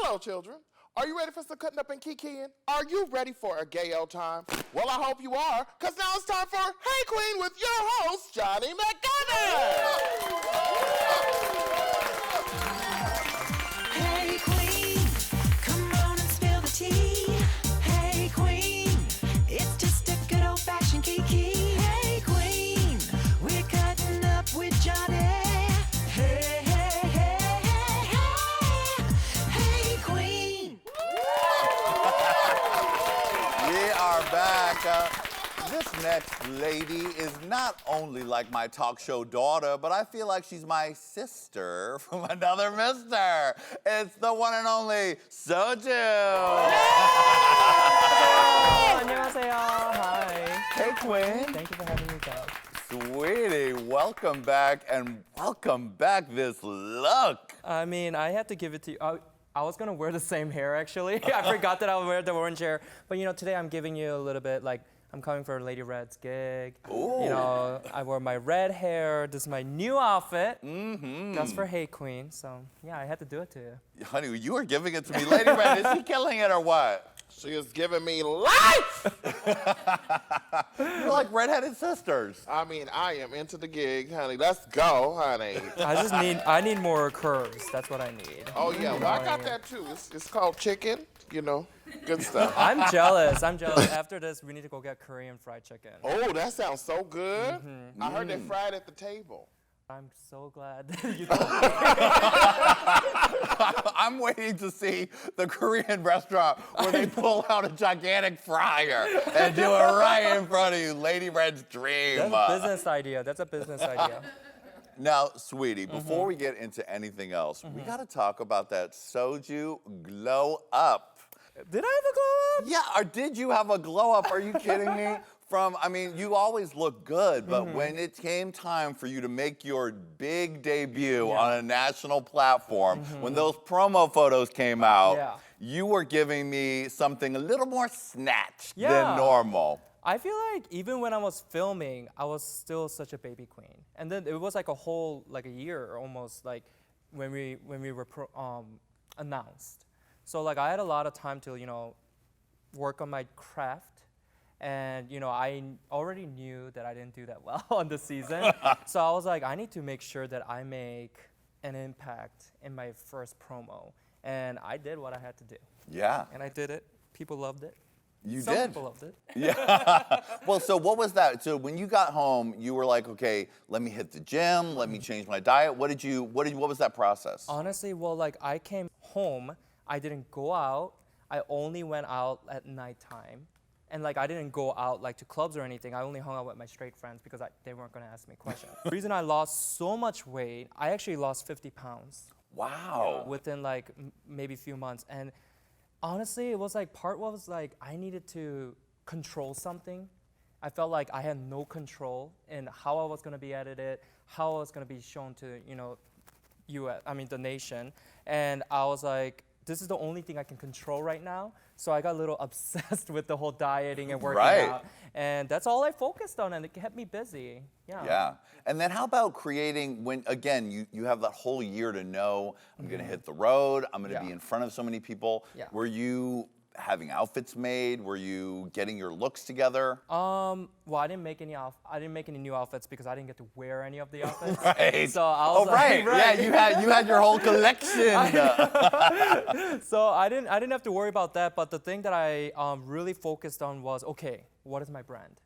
Hello, children. Are you ready for some cutting up and kikiing? Are you ready for a gay old time? Well, I hope you are, because now it's time for Hey Qween with your host, Jonny McGovern. Hey Qween, come on and spill the tea. Hey Qween, it's just a good old-fashioned kiki. Hey Qween, we're cutting up with Jonny. Hey, hey, hey, hey, hey. Hey Qween. We are back. This next lady is not only like my talk show daughter, but I feel like she's my sister from another mister. It's the one and only Soju. 안녕하세요. Hi. Hey, Qween. Thank you for having me guys. Sweetie, welcome back, and welcome back this look. I mean, I had to give it to you. I was gonna wear the same hair actually. I forgot that I would wear the orange hair. But you know, today I'm giving you a little bit like I'm coming for Lady Red's gig. Ooh. You know, I wore my red hair. This is my new outfit. Mm-hmm. That's for Hey Qween. So yeah, I had to do it to you. Honey, you are giving it to me. Lady Red, is she killing it or what? She is giving me life. You're like redheaded sisters. I mean, I am into the gig, honey. Let's go, honey. I need more curves. That's what I need. Oh, yeah, well, I got that too. It's called chicken, you know, good stuff. I'm jealous. After this, we need to go get Korean fried chicken. Oh, that sounds so good. I heard they fried at the table. I'm so glad that you told me. I'm waiting to see the Korean restaurant where they pull out a gigantic fryer and do it right in front of you. Lady Red's dream. That's a business idea. That's a business idea. Now, sweetie, before we get into anything else, we got to talk about that Soju glow up. Did I have a glow up? Yeah, or did you have a glow up? Are you kidding me? I mean, you always look good, but when it came time for you to make your big debut on a national platform, when those promo photos came out, you were giving me something a little more snatched than normal. I feel like even when I was filming, I was still such a baby queen. And then it was like a year almost, like when we were announced. So like I had a lot of time to, you know, work on my craft. And you know, I already knew that I didn't do that well on the season. So I was like, I need to make sure that I make an impact in my first promo. And I did what I had to do. Yeah. And I did it. People loved it. You Some did? people loved it. Yeah. Well, so what was that? So when you got home, you were like, okay, let me hit the gym, let me change my diet. What was that process? Honestly, well, like I came home, I didn't go out. I only went out at nighttime. And like I didn't go out like to clubs or anything. I only hung out with my straight friends because they weren't gonna ask me questions. The reason I lost so much weight, I actually lost 50 pounds. Wow. Within like maybe a few months. And honestly, it was like I needed to control something. I felt like I had no control in how I was gonna be edited, how I was gonna be shown to, you know, the nation. And I was like, this is the only thing I can control right now. So I got a little obsessed with the whole dieting and working out. And that's all I focused on, and it kept me busy. Yeah. Yeah. And then how about creating, when, again, you have that whole year to know, I'm gonna hit the road, I'm gonna be in front of so many people. Yeah. Were you having outfits made? Were you getting your looks together? Well, I didn't make any new outfits because I didn't get to wear any of the outfits. Right. So I was like, right. Yeah, you had your whole collection. So I didn't have to worry about that. But the thing that I really focused on was, okay, what is my brand?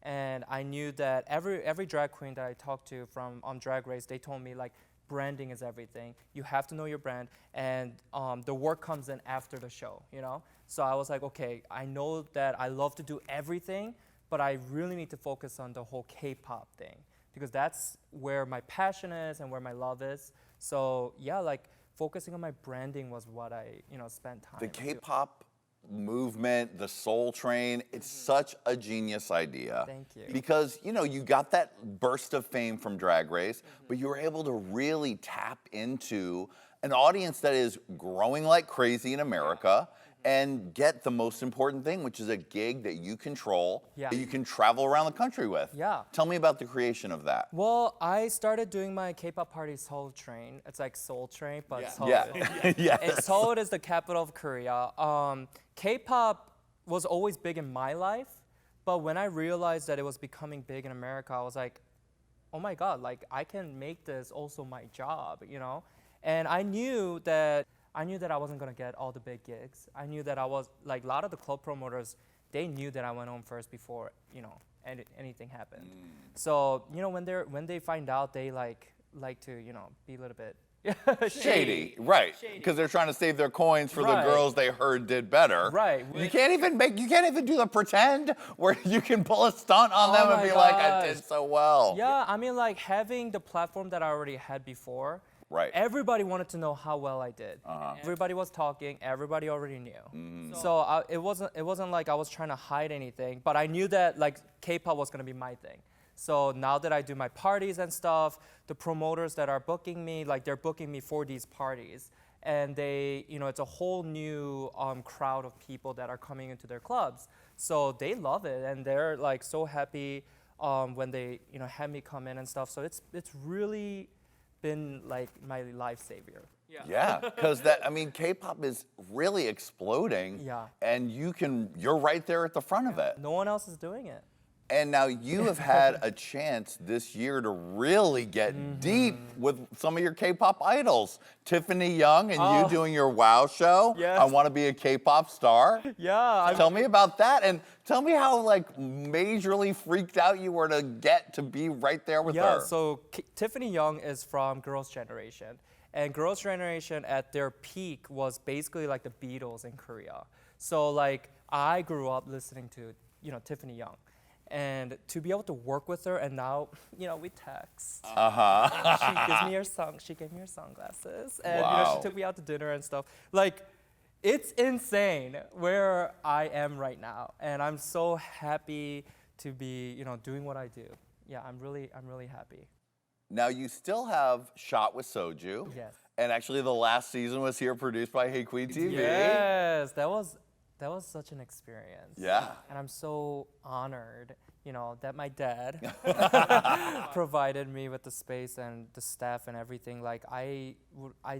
And I knew that every drag queen that I talked to from Drag Race, they told me like, branding is everything. You have to know your brand, and the work comes in after the show, you know? So I was like, okay, I know that I love to do everything, but I really need to focus on the whole K-pop thing because that's where my passion is and where my love is. So yeah, like focusing on my branding was what I, you know, spent time. The K-pop movement, the Soul Train, it's such a genius idea. Thank you. Because, you know, you got that burst of fame from Drag Race, but you were able to really tap into an audience that is growing like crazy in America, and get the most important thing, which is a gig that you control, Yeah. that you can travel around the country with. Yeah. Tell me about the creation of that. Well, I started doing my K-pop party Seoul Train. It's like Seoul Train, but Seoul. Yeah. Yes. And Seoul is the capital of Korea. K-pop was always big in my life, but when I realized that it was becoming big in America, I was like, oh my God, like I can make this also my job, you know? And I knew that I wasn't gonna get all the big gigs. I knew that I was, like a lot of the club promoters, they knew that I went home first before, you know, anything happened. So, you know, when they find out, they like to, you know, be a little bit Shady, right? Because they're trying to save their coins for the Right. girls they heard did better. Right. You can't even do the pretend where you can pull a stunt on them and my be like, I gosh. did so well. Yeah, I mean, like having the platform that I already had before. Right. Everybody wanted to know how well I did. Everybody was talking. Everybody already knew. So it wasn't like I was trying to hide anything, but I knew that like K-pop was gonna be my thing. So now that I do my parties and stuff, the promoters that are booking me, like they're booking me for these parties, and they, you know, it's a whole new crowd of people that are coming into their clubs. So they love it, and they're like so happy when they, you know, have me come in and stuff. So it's really been like my life savior. Yeah, because K-pop is really exploding. Yeah. And you're right there at the front of it. No one else is doing it. And now you have had a chance this year to really get deep with some of your K-pop idols. Tiffany Young and you doing your WOW show. Yes. I want to be a K-pop star. Yeah. Tell me about that, and tell me how like majorly freaked out you were to get to be right there with her. Yeah, so Tiffany Young is from Girls' Generation. And Girls' Generation at their peak was basically like the Beatles in Korea. So like I grew up listening to, you know, Tiffany Young. And to be able to work with her, and now, you know, we text. She gave me her sunglasses, and you know, she took me out to dinner and stuff. Like, it's insane where I am right now, and I'm so happy to be, you know, doing what I do. Yeah, I'm really happy. Now you still have Shot with Soju. Yes. And actually the last season was here produced by Hey Qween TV. Yes, that was such an experience. Yeah. And I'm so honored, you know, that my dad provided me with the space and the staff and everything. Like I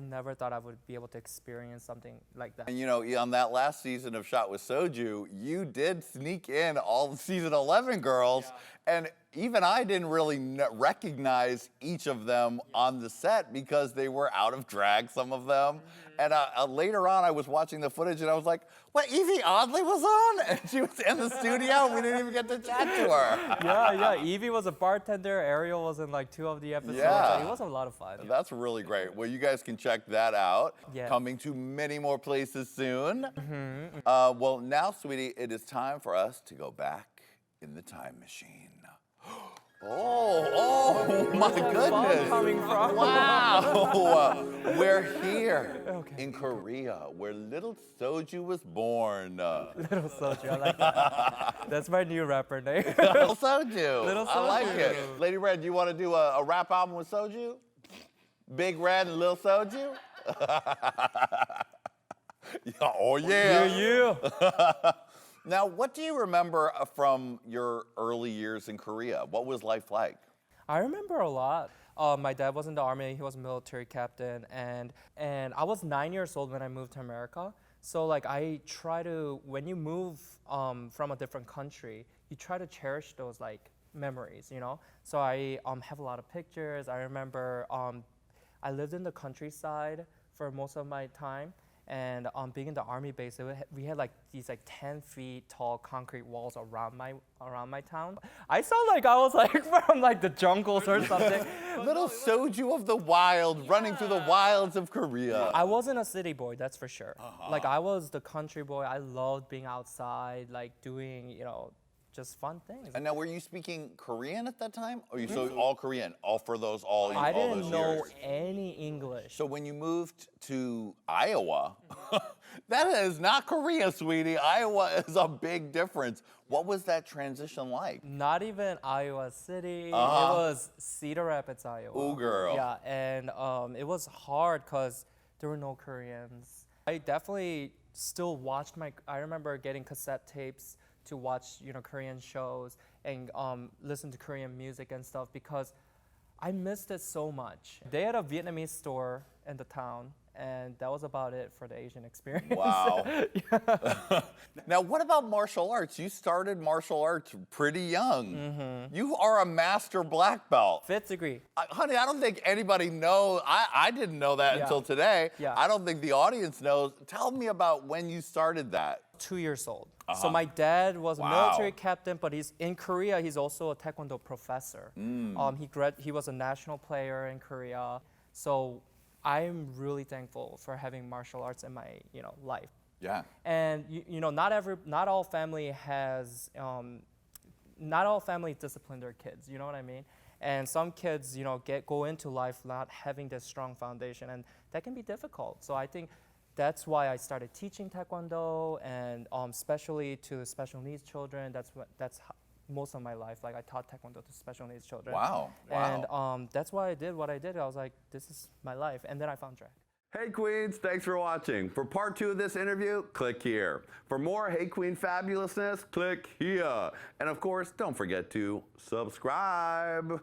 never thought I would be able to experience something like that. And you know, on that last season of Shot with Soju, you did sneak in all the season 11 girls, and even I didn't really recognize each of them on the set because they were out of drag, some of them. And later on, I was watching the footage and I was like, what, Evie Oddly was on? And she was in the studio and we didn't even get to chat to her. Yeah. Evie was a bartender. Ariel was in like 2 of the episodes. Yeah. So it was a lot of fun. That's really great. Well, you guys can check that out. Yeah. Coming to many more places soon. Well, now, sweetie, it is time for us to go back in the time machine. Oh my goodness. Coming from. Wow. We're here in Korea, where little Soju was born. Little Soju, I like that. That's my new rapper name. Little Soju. Little I like Soju. it. Lady Red, do you want to do a rap album with Soju? Big Red and Lil Soju? Oh yeah. You. Now, what do you remember from your early years in Korea? What was life like? I remember a lot. My dad was in the army. He was a military captain, and I was 9 years old when I moved to America. So like I try to, when you move from a different country, you try to cherish those like memories, you know. So I have a lot of pictures. I remember I lived in the countryside for most of my time. And being in the army base, we had like these like 10 feet tall concrete walls around my town. I sound like I was like from like the jungles or something. Little Soju of the wild, running through the wilds of Korea. I wasn't a city boy, that's for sure. Like I was the country boy. I loved being outside, like doing, you know, just fun things. And now, were you speaking Korean at that time? Or you so all Korean, all those I all didn't those know years? any English. So when you moved to Iowa, that is not Korea, sweetie. Iowa is a big difference. What was that transition like? Not even Iowa City. It was Cedar Rapids, Iowa. Ooh, girl. Yeah, and it was hard because there were no Koreans. I definitely still watched I remember getting cassette tapes to watch, Korean shows and listen to Korean music and stuff because I missed it so much. They had a Vietnamese store in the town, and that was about it for the Asian experience. Wow. Now, what about martial arts? You started martial arts pretty young. You are a master black belt. 5th degree. Honey, I don't think anybody knows. I didn't know that until today. Yeah. I don't think the audience knows. Tell me about when you started that. 2 years old. So my dad was a military captain, but he's in Korea. He's also a taekwondo professor. He was a national player in Korea. So I'm really thankful for having martial arts in my life. Yeah. And not all family discipline their kids. You know what I mean? And some kids go into life not having this strong foundation, and that can be difficult. So I think that's why I started teaching taekwondo, and especially to special needs children. That's most of my life. Like I taught taekwondo to special needs children. Wow. And that's why I did what I did. I was like, this is my life. And then I found drag. Hey Queens, thanks for watching. For part 2 of this interview, click here. For more Hey Queen fabulousness, click here. And of course, don't forget to subscribe.